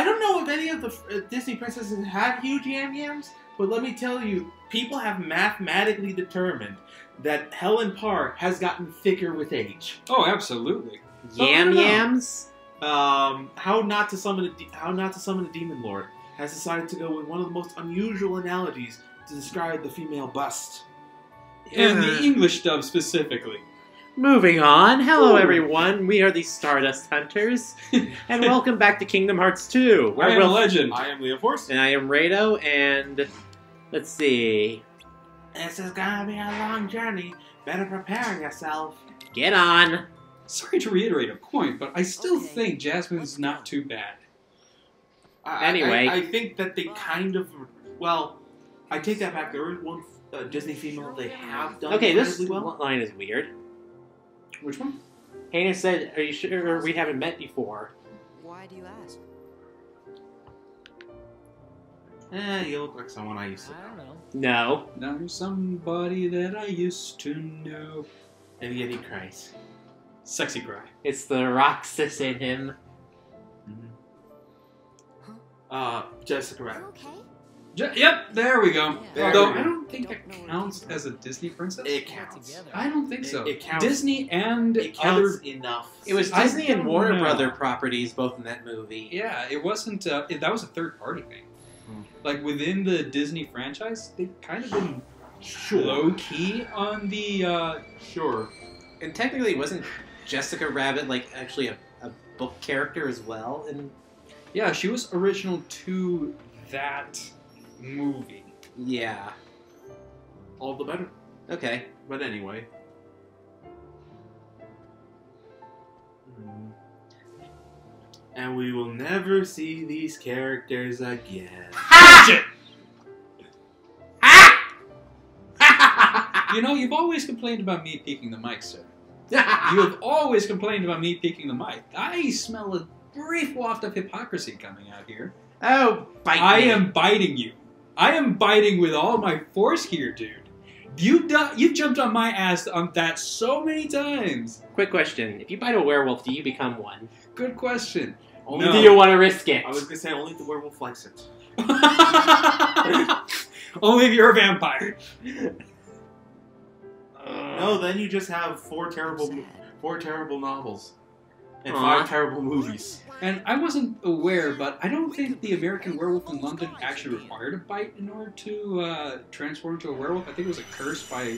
I don't know if any of the Disney princesses had huge yams, but let me tell you, people have mathematically determined that Helen Parr has gotten thicker with age. Oh, absolutely. Yams? How not to summon a demon lord has decided to go with one of the most unusual analogies to describe the female bust. And the English dub specifically. Moving on. Hello, everyone. We are the Stardust Hunters, and welcome back to Kingdom Hearts 2. I am a legend. I am Leo Force. And I am Rado, and let's see. This is gonna be a long journey. Better prepare yourself. Get on. Sorry to reiterate a point, but I still think Jasmine's not too bad. Anyway. I think that they kind of... Well, I take that back. There is one Disney female they have done This well. line is weird. Which one? Hannah said, are you sure we haven't met before? Why do you ask? You look like someone I used to know. I don't know. No. Now somebody that I used to know. And yet he cries. Sexy cry. It's the Roxas in him. Jessica Rabbit. Okay. Yep, there we go. There Although we go. I don't think that counts as a Disney princess. It counts. I don't think so. It counts. Disney and It counts other... enough. It was I Disney and don't Warner know. Brother properties both in that movie. Yeah, it wasn't... that was a third-party thing. Hmm. Like, within the Disney franchise, they've kind of been Sure. low-key on the... Sure. And technically, wasn't Jessica Rabbit, like, actually a book character as well? And Yeah, she was original to that movie. yeah. All the better. Okay. But anyway. And we will never see these characters again. You know, you've always complained about me peeking the mic, sir. You have always complained about me peeking the mic. I smell a brief waft of hypocrisy coming out here. Oh, bite I me. am biting you. I am biting with all my force here, dude. You've jumped on my ass on that so many times. Quick question. If you bite a werewolf, do you become one? Good question. Only No. Do you want to risk it? I was gonna say only if the werewolf likes it. Only if you're a vampire. No, then you just have four terrible novels and Aw. 5 terrible movies. And I wasn't aware, but I don't think the American Werewolf in London actually required a bite in order to transform into a werewolf. I think it was a curse by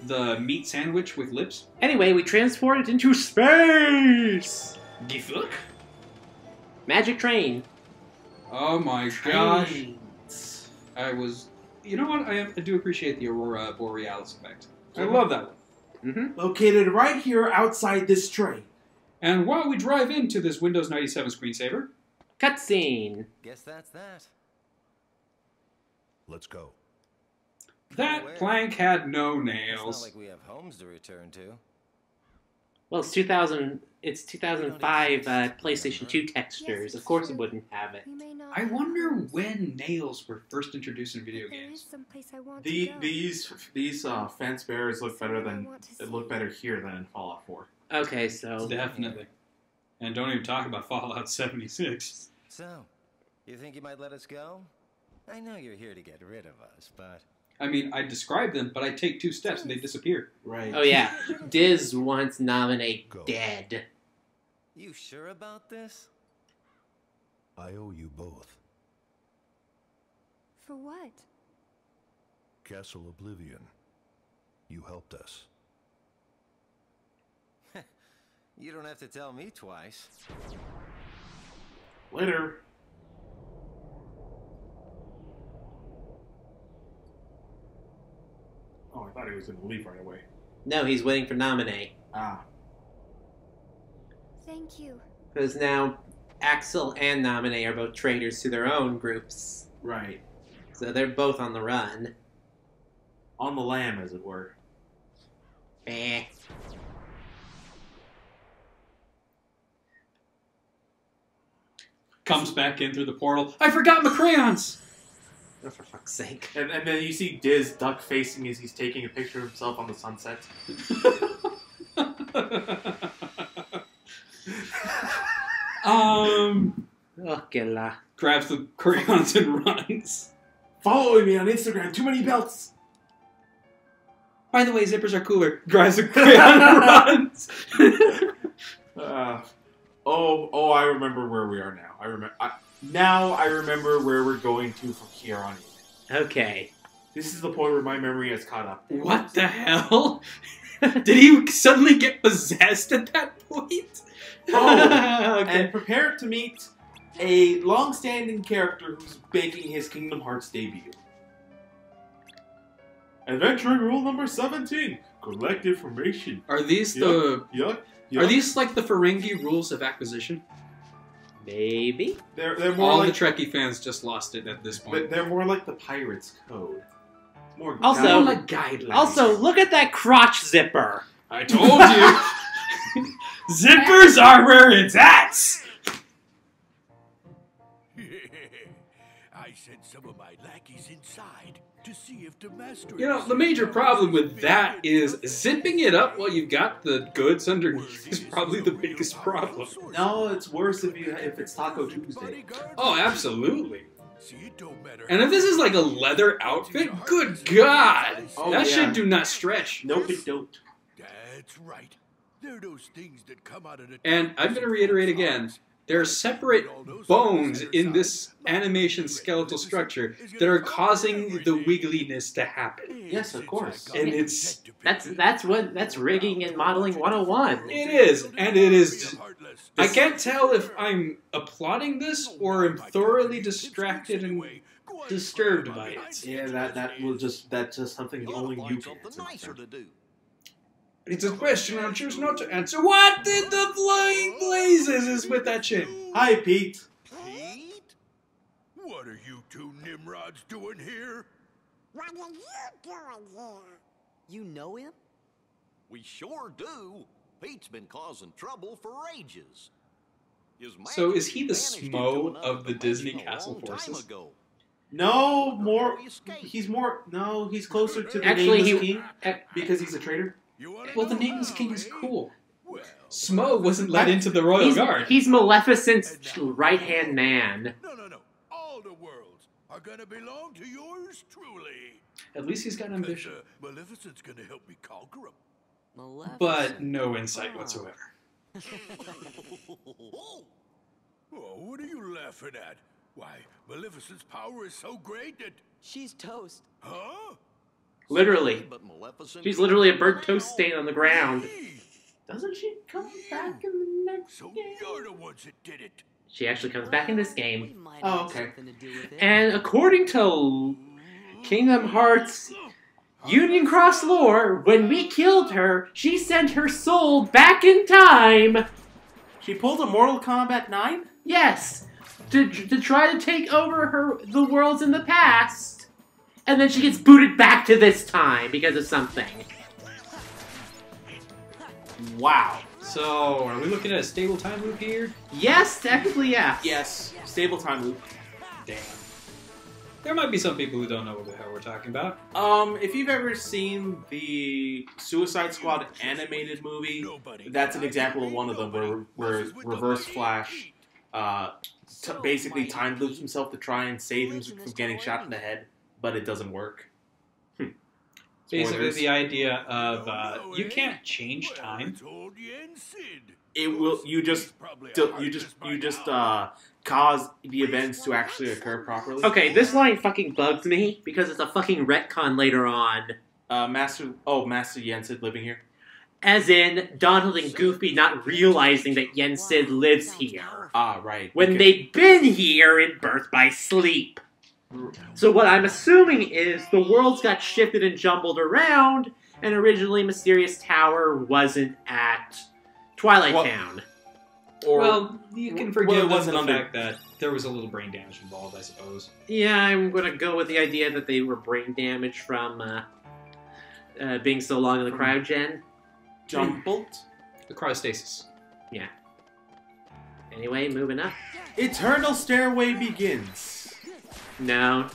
the meat sandwich with lips. Anyway, we transported into space! The fuck? Magic train. Oh my gosh. Trains. I was... You know what? I do appreciate the Aurora Borealis effect. I love that one. Mm-hmm. Located right here outside this train. And while we drive into this Windows 97 screensaver... Cutscene. Guess that's that. Let's go. That plank had no It's nails. not like we have homes to return to. Well, it's 2000. It's 2005 PlayStation 2 textures. Of course, it wouldn't have it. I wonder when nails were first introduced in video games. These fence bearers look better here than in Fallout 4. Okay, so Definitely. And don't even talk about Fallout 76. So, you think you might let us go? I know you're here to get rid of us, but... I mean, I describe them, but I take 2 steps and they disappear. Right. Oh yeah, Diz wants nominate Go. dead. You sure about this? I owe you both. For what? Castle Oblivion. You helped us. You don't have to tell me twice. Later. Oh, I thought he was going to leave right away. No, he's waiting for nominate Ah. Thank you. because now Axel and nominate are both traitors to their own groups, Right. so they're both on the run. On the lam, as it were. Eh. Comes back in through the portal. I forgot my crayons! Oh, for fuck's sake. And then you see Diz duck facing as he's taking a picture of himself on the sunset. Oh, que la. Grabs the crayons and runs. Following me on Instagram. Too many belts. By the way, zippers are cooler. Grabs the crayon and runs. I remember where we are now. I remember where we're going to from here on in. Okay. This is the point where my memory has caught up. What the hell? Did he suddenly get possessed at that point? Oh, Okay. and prepare to meet a long-standing character who's making his Kingdom Hearts debut. Adventuring rule number 17: collect information. Are these Yup. Are these like the Ferengi rules of acquisition? Maybe? They're more All like the Trekkie fans just lost it at this point. they're more like the pirates' code. It's more Also- like guidelines. Also, look at that crotch zipper. I told you. Zippers are where it's at. I sent some of my lackeys inside to see if the master. You know, the major problem with that is zipping it up while you've got the goods underneath is probably the biggest problem. No, it's worse if it's Taco Tuesday. Oh, absolutely. See, it don't matter. And if this is like a leather outfit, good God, Oh, that yeah. shit do not stretch. Nope, it don't. That's right. They're those things that come out of the. And I'm going to reiterate again, there are separate bones in this animation skeletal structure that are causing the wiggliness to happen. Yes, of course. And it's... That's rigging and modeling 101. It is, and it is... I can't tell if I'm applauding this or am thoroughly distracted and disturbed by it. Yeah, that's just something only you can answer. nicer to do. It's a question I choose not to answer. What did the flying blazes is with that shit? Hi, Pete. Pete? What are you two Nimrods doing here? What are you doing here? You know him? We sure do. Pete's been causing trouble for ages. His So is he the Majesty vanished Smo into of the another Disney dimension a Castle long time Forces? ago. No, more. He escaped. He's closer to the Actually, Nameless he- King because he's a traitor. You wanna Well, the know Nameless how, King is eh? cool. Well, Smo wasn't let into the Royal Guard. He's Maleficent's right-hand man. no. All the worlds are gonna belong to yours truly. At least he's got ambition. Maleficent's gonna help me conquer them. But no insight whatsoever. Oh, what are you laughing at? Why, Maleficent's power is so great that... She's toast. Huh? Literally. But Maleficent She's literally a burnt toast stain on the ground. Hey, Doesn't she come back in the next so game? you're the ones that did it. She actually comes back in this We game. might Oh, have okay. something to do with it. And according to Kingdom Hearts Union Cross lore, when we killed her, she sent her soul back in time. She pulled a Mortal Kombat 9? Yes, to try to take over the worlds in the past. And then she gets booted back to this time because of something. Wow. So, are we looking at a stable time loop here? Yes, technically, yeah. Yes. Stable time loop. Damn. There might be some people who don't know what the hell we're talking about. If you've ever seen the Suicide Squad animated movie, that's an example of one of them where Reverse Flash basically time loops himself to try and save him from getting shot in the head, but it doesn't work. Basically, Spoilers. the idea of you can't change time. It will. You just cause the events to actually occur properly. Okay, this line fucking bugs me because it's a fucking retcon later on. Master Yensid living here. As in, Donald and Goofy not realizing that Yensid lives here. Ah, right. When Okay. they've been here in Birth by Sleep. So what I'm assuming is the worlds got shifted and jumbled around, and originally Mysterious Tower wasn't at Twilight Well- Town. Or Well, you can well, forgive it them wasn't the under- fact that there was a little brain damage involved, I suppose. Yeah, I'm gonna go with the idea that they were brain damaged from being so long in the cryogen. jumbled. The cryostasis. Anyway, moving up. Eternal Stairway begins. No.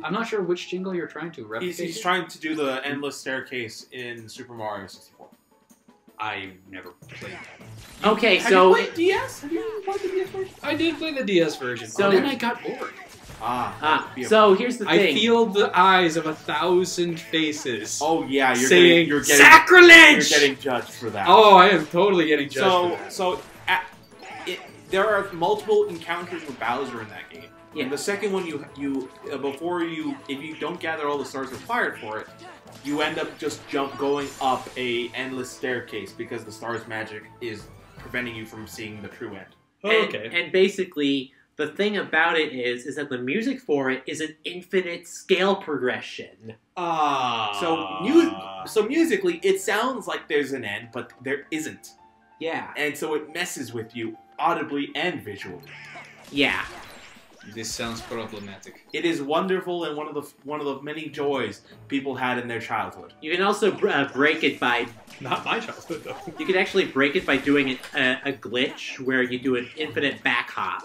I'm not sure which jingle you're trying to replicate. He's trying to do the endless staircase in Super Mario 64. I never played that. Okay, Have so you played DS? Have you played the DS version? I did play the DS version. So- Then I got bored. so here's the I thing. feel the eyes of 1,000 faces. Oh yeah, saying you're getting sacrilege. You're getting judged for that. Oh, I am totally getting judged for that. There are multiple encounters with Bowser in that game. Yeah. And the second one, if you don't gather all the stars required for it, you end up just going up a endless staircase because the stars' magic is preventing you from seeing the true end. And basically, the thing about it is that the music for it is an infinite scale progression. So musically, it sounds like there's an end, but there isn't. Yeah. And so it messes with you audibly and visually. Yeah. This sounds problematic. It is wonderful and one of the many joys people had in their childhood. You can also break it by... Not my childhood, though. You can actually break it by doing a glitch where you do an infinite back hop.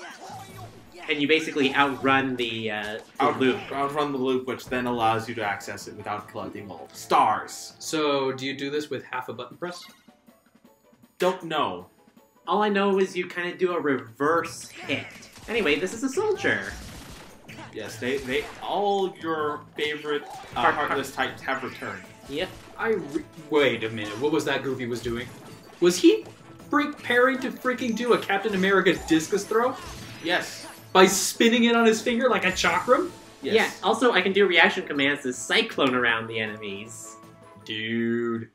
And you basically outrun the loop. Outrun the loop, which then allows you to access it without collecting all the stars. So, do you do this with half a button press? Don't know. All I know is you kind of do a reverse hit. Anyway, this is a soldier. Yes, they all your favorite Heartless types have returned. Yep. Wait a minute, what was that Goofy was doing? Was he preparing to freaking do a Captain America discus throw? Yes. By spinning it on his finger like a chakram? Yes. Yeah, also I can do reaction commands to cyclone around the enemies. Dude.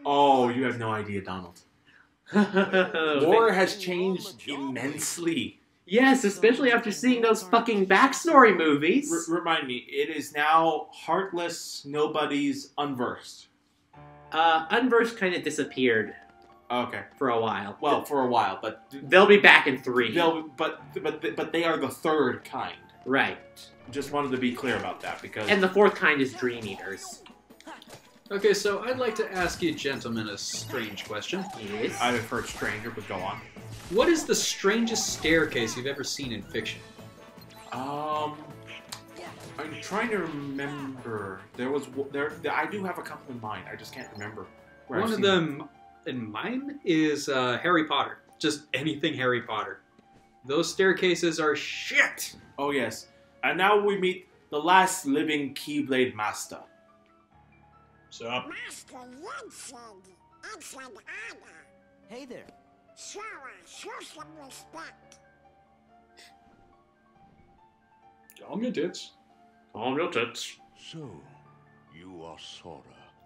Oh, you have no idea, Donald. War has changed immensely. Yes, especially after seeing those fucking backstory movies. Remind me, it is now Heartless Nobody's Unversed. Unversed kind of disappeared Okay. for a while. Well, for a while, but They'll be back in 3. but they are the third kind. Right. Just wanted to be clear about that because And the 4th kind is Dream Eaters. Okay, so I'd like to ask you gentlemen a strange question. Yes. I've heard stranger, but go on. What is the strangest staircase you've ever seen in fiction? I'm trying to remember. I do have a couple in mind. I just can't remember. where I've One of seen them in mine is Harry Potter. Just anything Harry Potter. Those staircases are shit! Oh yes. And now we meet the last living Keyblade Master. Sup? Master Jensen, excellent honor. Hey there. Sora, show some respect. Calm your tits. All real tits. So, you are Sora.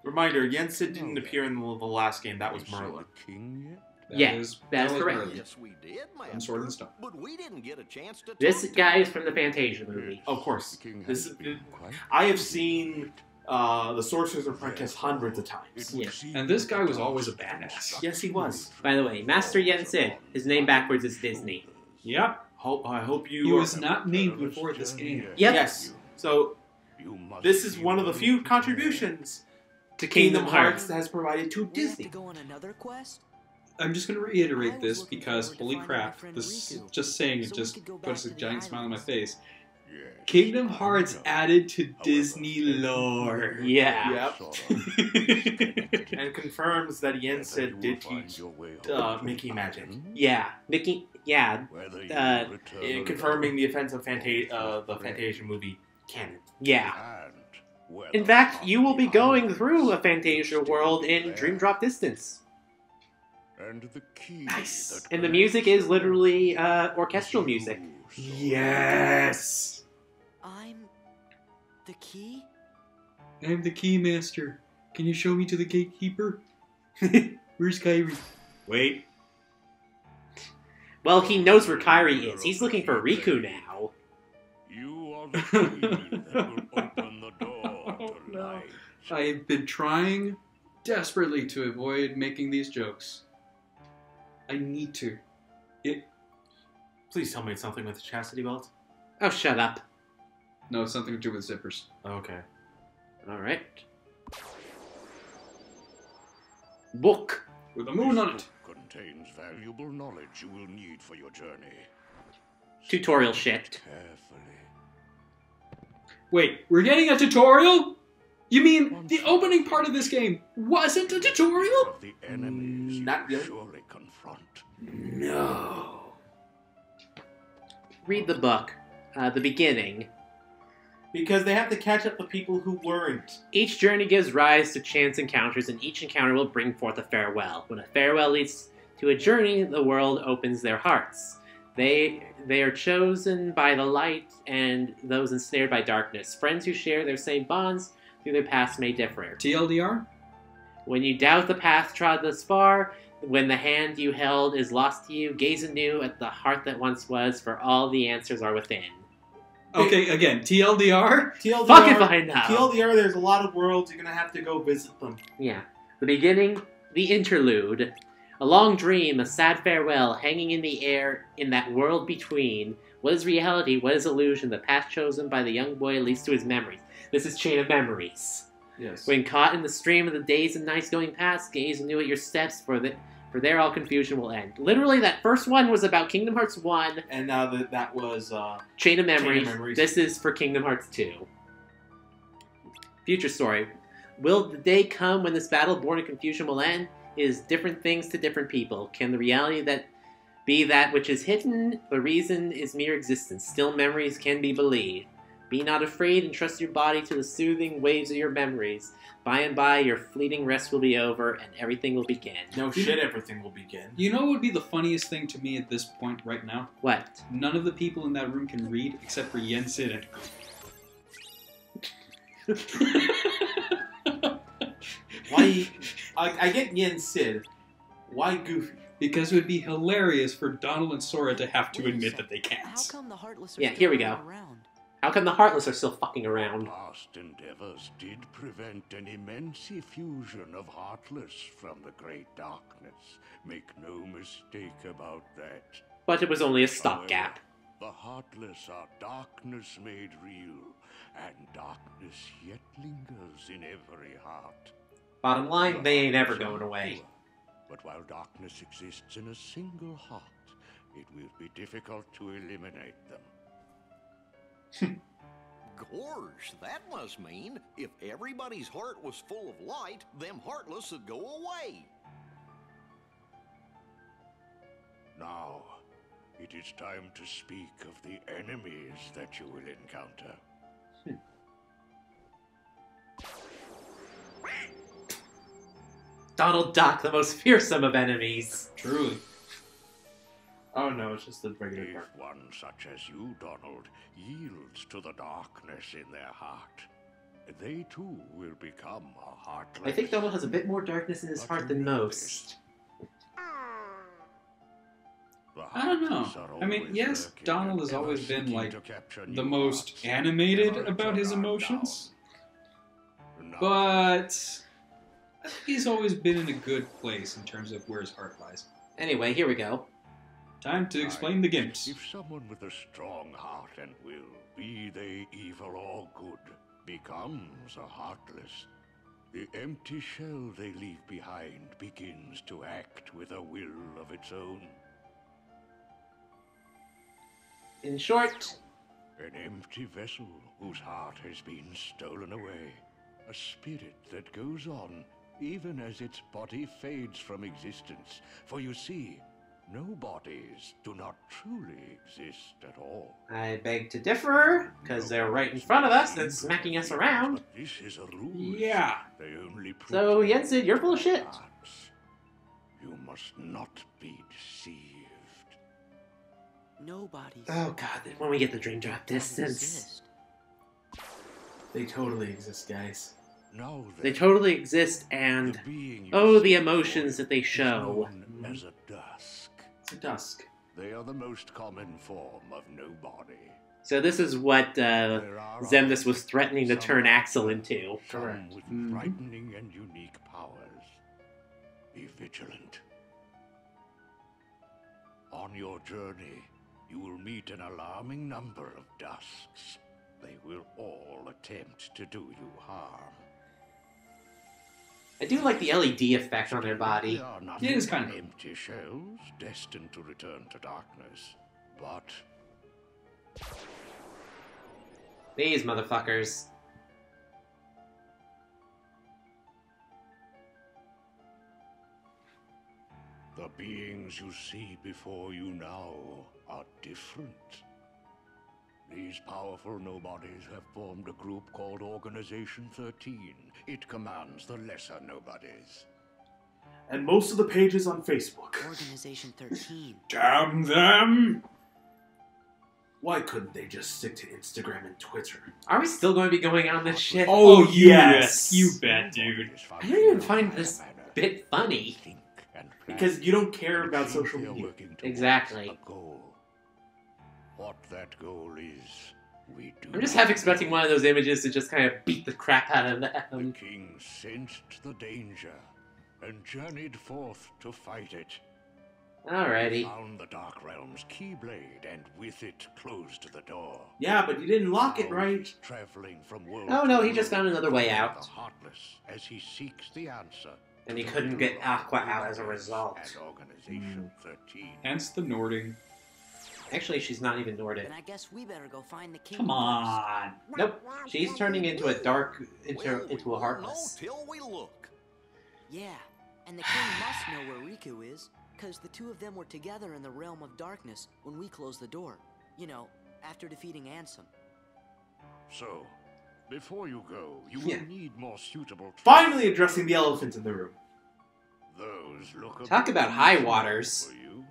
Reminder, Jensen didn't appear in the last game. That was Is he Merlin. the king yet? Yeah, That that's was correct. Merlin. Yes, we did, From Sword and Master. Stone. But we didn't get a chance to This talk guy to is from the Fantasia movie. Of course. The king This has is, been quite I have seen the Sorcerer's Apprentice hundreds of times. It would Yeah. seem And this guy was that always a those badass. Yes, he was. By the way, Master Jensen, his name backwards is Disney. Yep. I hope you. He was not named before this game. Yep. Yes. So You must this is be one of the few contributions To Kingdom Hearts has provided to We have to Disney. go on another quest? I'm just going to reiterate this because, holy crap, this just saying it just puts a giant smile on my face. Yes. Kingdom Hearts added to Disney lore. Yeah. Yep. And confirms that Jensen did teach Mickey magic. Yeah. Mickey, yeah. Confirming the offense of the Fantasia movie canon. Yeah. In fact, you will be going through a Fantasia world in Dream Drop Distance. And the key Nice. And the music is literally orchestral music. Yes! I'm the key? I'm the Keymaster. Can you show me to the gatekeeper? Where's Kyrie? Wait. Well, he knows where Kairi is. He's looking for Riku now. You are the key that will open the door to light. I've been trying desperately to avoid making these jokes. I need to. Please tell me it's something with the chastity belt. Oh, shut up. No, it's something to do with zippers. Okay. Alright. Book. With a moon on it. Contains valuable knowledge you will need for your journey. Tutorial shit. Carefully. Wait, we're getting a tutorial? You mean the opening part of this game wasn't a tutorial? The enemies Not you yet. surely confront. No. Read the book, the beginning. Because they have to catch up the people who weren't. Each journey gives rise to chance encounters, and each encounter will bring forth a farewell. When a farewell leads to a journey, the world opens their hearts. They are chosen by the light and those ensnared by darkness. Friends who share their same bonds through their paths may differ. TLDR? When you doubt the path trod thus far, when the hand you held is lost to you, gaze anew at the heart that once was, for all the answers are within. Okay, again, TLDR? TLDR, Fuck if I know. TLDR, there's a lot of worlds. You're going to have to go visit them. Yeah. The beginning, the interlude. A long dream, a sad farewell, hanging in the air in that world between. What is reality? What is illusion? The path chosen by the young boy leads to his memories. This is Chain of Memories. Yes. When caught in the stream of the days and nights going past, gaze anew at your steps, for there all confusion will end. Literally, that first one was about Kingdom Hearts 1. And now that was... Chain of Memories. Chain of Memories. This is for Kingdom Hearts 2. Future story. Will the day come when this battle born of confusion will end? Is different things to different people. Can the reality that be that which is hidden? The reason is mere existence. Still memories can be believed. Be not afraid and trust your body to the soothing waves of your memories. By and by, your fleeting rest will be over and everything will begin. No shit, everything will begin. You know what would be the funniest thing to me at this point right now? What? None of the people in that room can read except for Yen Sid and Why? I get Yen Sid. Why Goofy? because it would be hilarious for Donald and Sora to have to admit that they can't. How come the Heartless are Yeah, still here we go. around? How come the Heartless are still fucking around? Past endeavors did prevent an immense effusion of Heartless from the great darkness. Make no mistake about that. But it was only a stopgap. However, the Heartless are darkness made real, and darkness yet lingers in every heart. Bottom line, they ain't ever going away. But while darkness exists in a single heart, it will be difficult to eliminate them. Gorge, that must mean if everybody's heart was full of light, them heartless would go away. Now, it is time to speak of the enemies that you will encounter. Donald Duck, the most fearsome of enemies. Truly. Oh no, it's just the regular If part. one such as you, Donald, yields to the darkness in their heart, they too will become a heartless. I think Donald has a bit more darkness in his heart than most. The I don't know. Heartless are I mean, always yes, lurking Donald and has ever always been, seeking like, to capture the new most hearts, animated never about to his guard emotions. down. Now, But I think he's always been in a good place in terms of where his heart lies. Anyway, here we go. Time to explain the gimps. if someone with a strong heart and will, be they evil or good, becomes a heartless, the empty shell they leave behind begins to act with a will of its own. In short, An empty vessel whose heart has been stolen away. A spirit that goes on even as its body fades from existence. For you see, no bodies do not truly exist at all. I beg to differ, because they're right in front of us and smacking us around. But this is a ruse. Yeah. They only So, protect Jensen, you're full of shit. hearts. You must not be deceived. Nobody's. Oh god, when we get the dream drop distance. exist. They totally exist, guys. Now then, They totally exist, the and being you oh, the seek emotions for that they is show. known as a dusk. It's a dusk. They are the most common form of nobody. So this is what There are Zemnis others, was threatening to some turn Axel into. some Correct. with Mhm. frightening and unique powers. Be vigilant. On your journey, you will meet an alarming number of dusks. They will all attempt to do you harm. I do like the LED effect on their body. They are not It is kind of- empty shells destined to return to darkness, but These motherfuckers. The beings you see before you now are different. These powerful nobodies have formed a group called Organization 13. It commands the lesser nobodies. And most of the pages on Facebook. Organization 13. Damn them! Why couldn't they just stick to Instagram and Twitter? Are we still going to be going on this shit? Oh, yes. You bet, dude. I don't even find this bit funny. Because you don't care about social media. Exactly. A goal. What that goal is, we do. I'm just half expecting one of those images to just kind of beat the crap out of The them. king sensed the danger and journeyed forth to fight it. Alrighty. Found the Dark Realm's keyblade and with it closed the door. Yeah, but you didn't lock it Now right. he's traveling from world Oh no, to he just world found another way to out. the Heartless as he seeks the answer. And he couldn't get Aqua out as a result. At Organization 13. Hence the Nording. Actually, she's not even Nordic. Then I guess we better go find the king. Come on. Nope. She's turning into a dark, into a We'll heartless. know till we look. Yeah, and the king must know where Riku is, because the two of them were together in the realm of darkness when we closed the door. You know, after defeating Ansem. So, before you go, you Yeah. will need more suitable. Finally addressing the elephant in the room. Those look a Talk bit about high too waters. for you.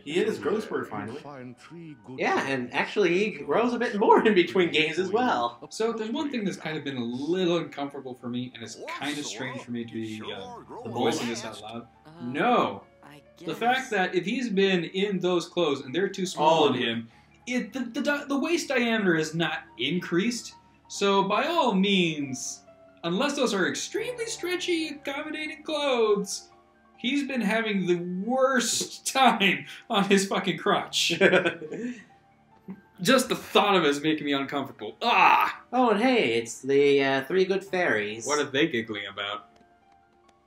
He hit his growth There spurt you'll finally. find 3 good Yeah, and actually he grows a bit more in between games as well. So there's one thing that's kind of been a little uncomfortable for me, and it's kind of strange for me to be voicing this out loud. No, I guess. the fact that if he's been in those clothes and they're too small Oh, on him, the waist diameter is not increased. So by all means, unless those are extremely stretchy, accommodating clothes, he's been having the worst time on his fucking crotch. Just the thought of it is making me uncomfortable. Ah! Oh, and hey, it's the 3 good fairies. What are they giggling about?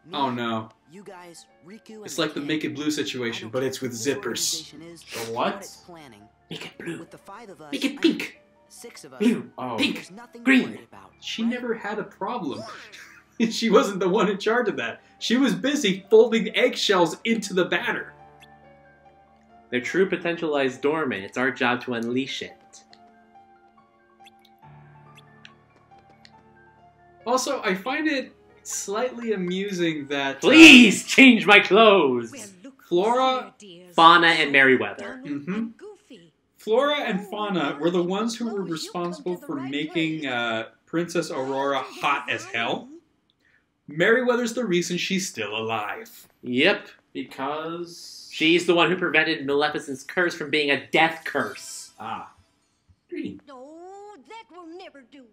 Me, Oh no. You guys, Riku and It's like the king. Make It Blue I situation, don't but care it's with who this zippers. organization is The or what? it's planning. Make it blue. With the 5 of us, Make it I mean, pink. 6 of us. Blue. Oh. Pink. There's nothing Green. to worry about, She right? never had a problem. She wasn't the one in charge of that. She was busy folding eggshells into the batter. Their true potential lies dormant. It's our job to unleash it. Also, I find it slightly amusing that Please change my clothes! Flora, Fauna, and Merryweather. Mhm. Flora and Fauna were the ones who were responsible for making Princess Aurora hot as hell. Merryweather's the reason she's still alive. Yep. Because... She's the one who prevented Maleficent's curse from being a death curse. Ah. Green. No, that will never do.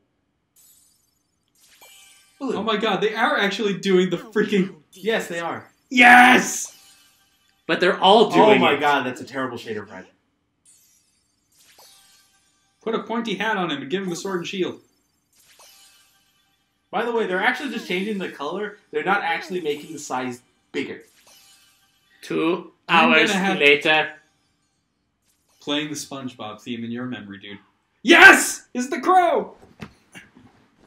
Blue. Oh my god, they are actually doing the freaking... Yes, they are. Yes! But they're all doing Oh my it. god, that's a terrible shade of red. Put a pointy hat on him and give him a sword and shield. By the way, they're actually just changing the color. They're not actually making the size bigger. 2 I'm hours gonna have- later. Playing the SpongeBob theme in your memory, dude. Yes! It's the crow!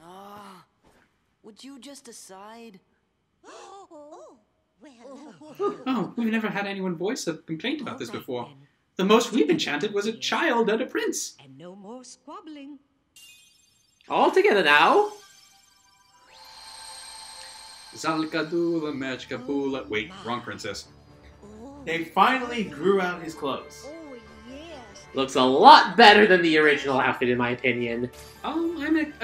Ah, would you just decide? Oh, well. Oh, we've never had anyone voice a complaint about this before. The most we've enchanted was a child and a prince. And no more squabbling. All together now. Zalkadula Machkapula. Wait, wrong princess. They finally grew out his clothes. Oh, yes. Looks a lot better than the original outfit, in my opinion. I'm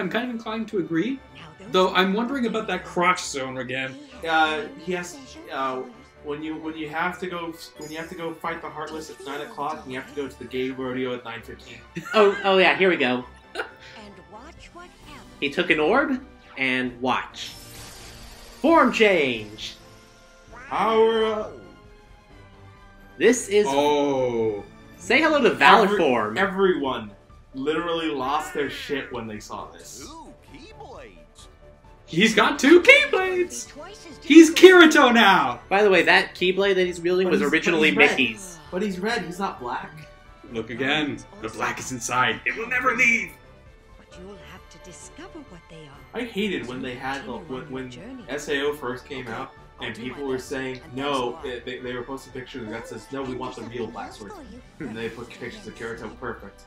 kind of inclined to agree. Now those Though I'm wondering about that crotch zone again. He has when you have to go fight the Heartless at 9 o'clock, and you have to go to the gay rodeo at 9:15. Oh yeah, here we go. And watch what happens. He took an orb, and watch. Form change! Power up. This is... Oh. Say hello to Valor Form. Everyone literally lost their shit when they saw this. 2 keyblades. He's got 2 keyblades! Twice as He's Kirito now! By the way, that Keyblade that he's wielding But was he's- originally but he's red. Mickey's. But he's red, he's not black. Look again. The black is inside. It will never leave. you'll have to discover what they are. I hated when they had when SAO first came out and people were saying no. They were posting pictures that says no, we want the real black sword, and they put pictures of Kirito. Perfect.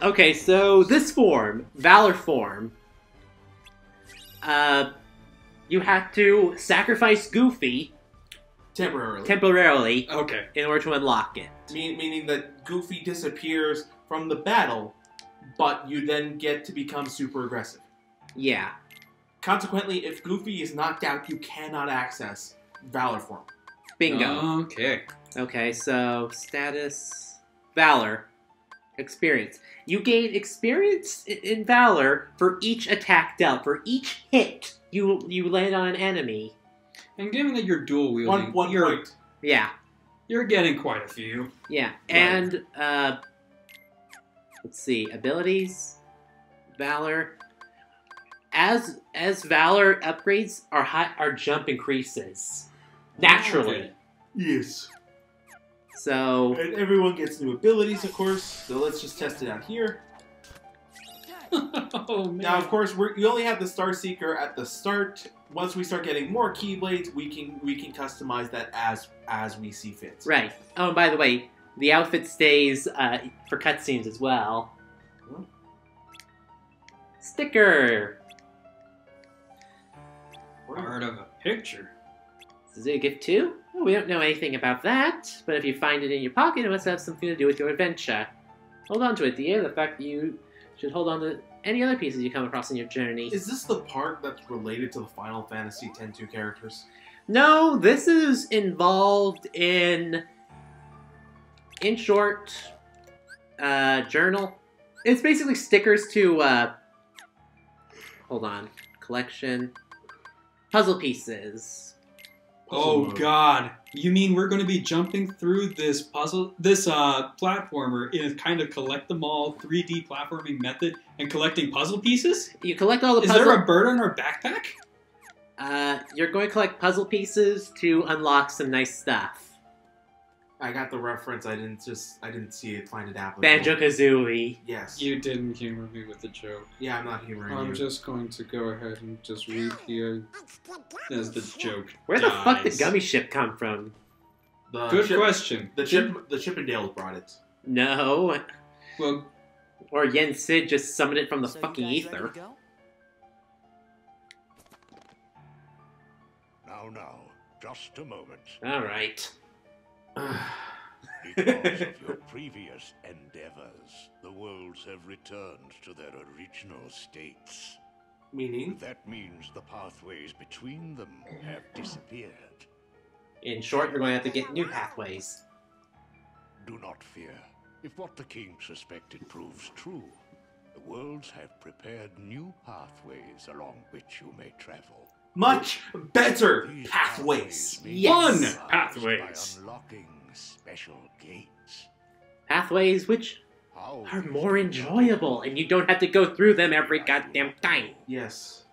Okay, so this form, Valor form, you have to sacrifice Goofy temporarily Okay. in order to unlock it. Meaning that Goofy disappears from the battle, but you then get to become super aggressive. Yeah. Consequently, if Goofy is knocked out, you cannot access Valor form. Bingo. Okay. Okay, so status, Valor, experience. You gain experience in Valor for each attack dealt. For each hit you land on an enemy. And given that you're dual wielding, One point. Yeah. you're getting quite a few. Yeah, and let's see, abilities, Valor. As Valor upgrades, our jump increases naturally. Okay. Yes. So And everyone gets new abilities, of course. So let's just test it out here. Oh man. Now, of course, we only have the Star Seeker at the start. Once we start getting more Keyblades, we can customize that as we see fit. right. Oh, and by the way, the outfit stays for cutscenes as well. Hmm. Sticker. Part of a picture. Is it a gift too? Oh, we don't know anything about that, but if you find it in your pocket, it must have something to do with your adventure. Hold on to it, dear. The fact that you should hold on to any other pieces you come across in your journey. Is this the part that's related to the Final Fantasy X-2 characters? No, this is involved in short, journal. It's basically stickers to, hold on, collection, puzzle pieces. Oh god. You mean we're going to be jumping through this platformer in a kind of collect them all 3D platforming method and collecting puzzle pieces? You collect all the Is puzzle... there a bird on our backpack? You're going to collect puzzle pieces to unlock some nice stuff. I got the reference. I didn't see it. Find it applicable. Banjo-Kazooie. Yes. You didn't humor me with the joke. Yeah, I'm not humoring I'm you. just going to go ahead and just read here as the joke Where the fuck did dies. Gummy Ship come from? The Good Chip- question. The Chippendales brought it. No. Well, Or Yen Sid just summoned it from the So you fucking guys ready ether. to go? Now, just a moment. Alright. Because of your previous endeavors, the worlds have returned to their original states. Meaning? That means the pathways between them have disappeared. In short, you're going to have to get new pathways. Do not fear. If what the king suspected proves true, the worlds have prepared new pathways along which you may travel. Much better These pathways. may Yes. be Fun realized pathways. by unlocking special gates. Pathways which How are these more gates enjoyable, and you don't have to go through them every goddamn time. Yes.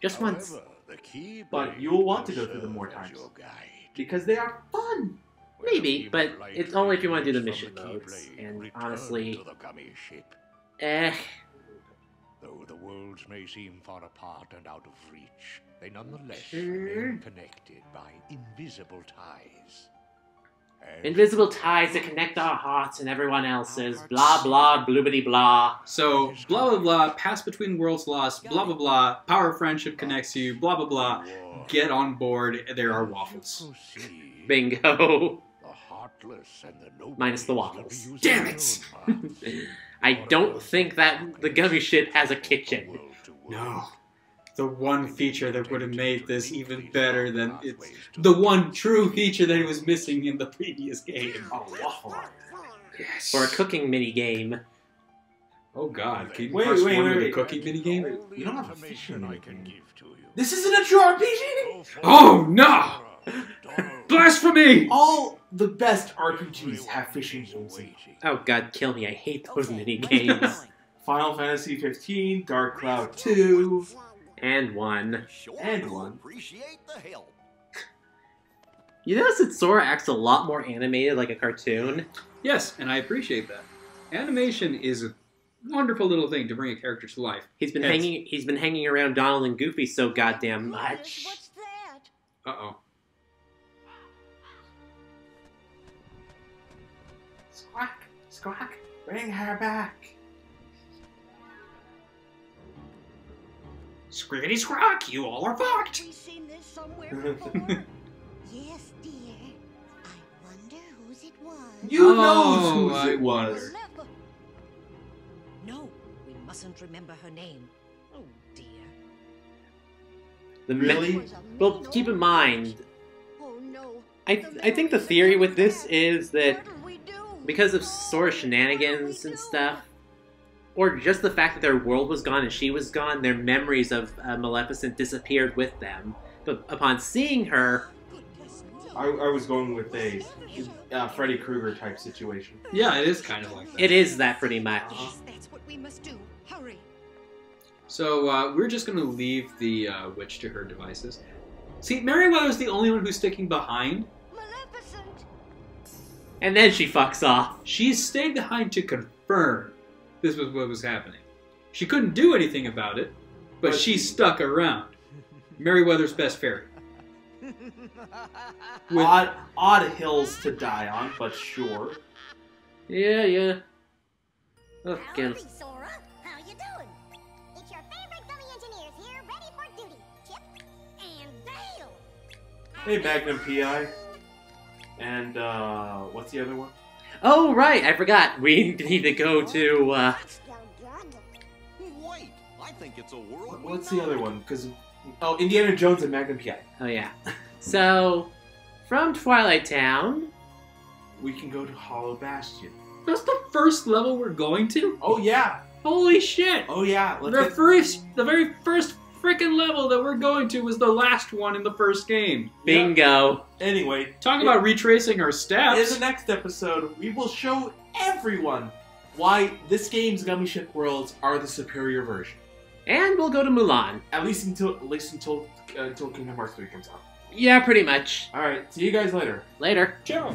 Just once. However, the key But blade you'll want to will go through them more serve as times. your guide. Because they are fun. Where Maybe, the but evil light it's only if you want to do the radiates mission from modes. Keyblade, And return honestly, to the gummy ship. Though the worlds may seem far apart and out of reach, they nonetheless remain connected by invisible ties. And invisible ties that connect our hearts and everyone else's. Blah blah bloobity blah. so blah blah blah, pass between worlds lost, blah blah blah, power of friendship connects you, blah blah blah. war, Get on board, there are waffles. proceed, Bingo. the heartless and the noble Minus the will waffles. be using Damn their it! own paths. I don't think that the gummy ship has a kitchen. World to world. No. The one feature that would have made this even better than it's the one true feature that was missing in the previous game. A waffle. Yes. Or a cooking mini game. Oh god, Kingdom Wait, Hearts wait, 1 wait, with a wait. cooking minigame? All the You don't have a information fishing I can game. give to you. This isn't a true RPG. Go for Oh it. no! Donald. Blasphemy! All the best RPGs have fishing games in them. Oh god, kill me. I hate those Okay, mini let's get games. going. Final Fantasy 15, Dark Cloud 2, And one. Sure And do one. appreciate the help. You notice that Sora acts a lot more animated like a cartoon? Yes, and I appreciate that. Animation is Wonderful little thing to bring a character to life. He's been hanging around Donald and Goofy so goddamn much. What's that? Uh-oh. Squawk, squawk, bring her back. Squiggity squawk, you all are fucked! Have we seen this somewhere before? Yes, dear. I wonder whose it was. You Oh, know whose I it was. Maleficent. No, we mustn't remember her name. Oh dear. Really? Well, keep in mind, Oh no. I think the theory with this is that What'll we do? because of Sora shenanigans and stuff, or just the fact that their world was gone and she was gone, their memories of Maleficent disappeared with them. But upon seeing her, I was going with a Freddy Krueger type situation. Yeah, it is kind of like that. it is that pretty much. Yes, that's what we must do. Hurry. So, we're just going to leave the witch to her devices. See, Merryweather's the only one who's sticking behind. Maleficent. And then she fucks off. She stayed behind to confirm this was what was happening. She couldn't do anything about it, but she stuck around. Merryweather's best fairy. With- Odd hills to die on, but sure. Yeah. Oh, Howdy, Sora. How you doing? It's your favorite dummy engineers here, ready for duty. Chip and Dale. Hey, Magnum PI. And, what's the other one? Oh, right, I forgot. We need to go to, That's no good. Wait, I think it's a world. What's the other one? Because, Indiana Jones and Magnum PI. oh yeah. So, from Twilight Town, We can go to Hollow Bastion. That's the first level we're going to? Oh, yeah. Holy shit! Oh, yeah. The very first freaking level that we're going to was the last one in the first game. bingo. Anyway, Talk about retracing our in steps. the next episode, we will show everyone why this game's Gummy Ship Worlds are the superior version. And we'll go to Mulan. At least until Kingdom Hearts 3 comes out. Yeah, pretty much. Alright, see you guys later. Later. Ciao.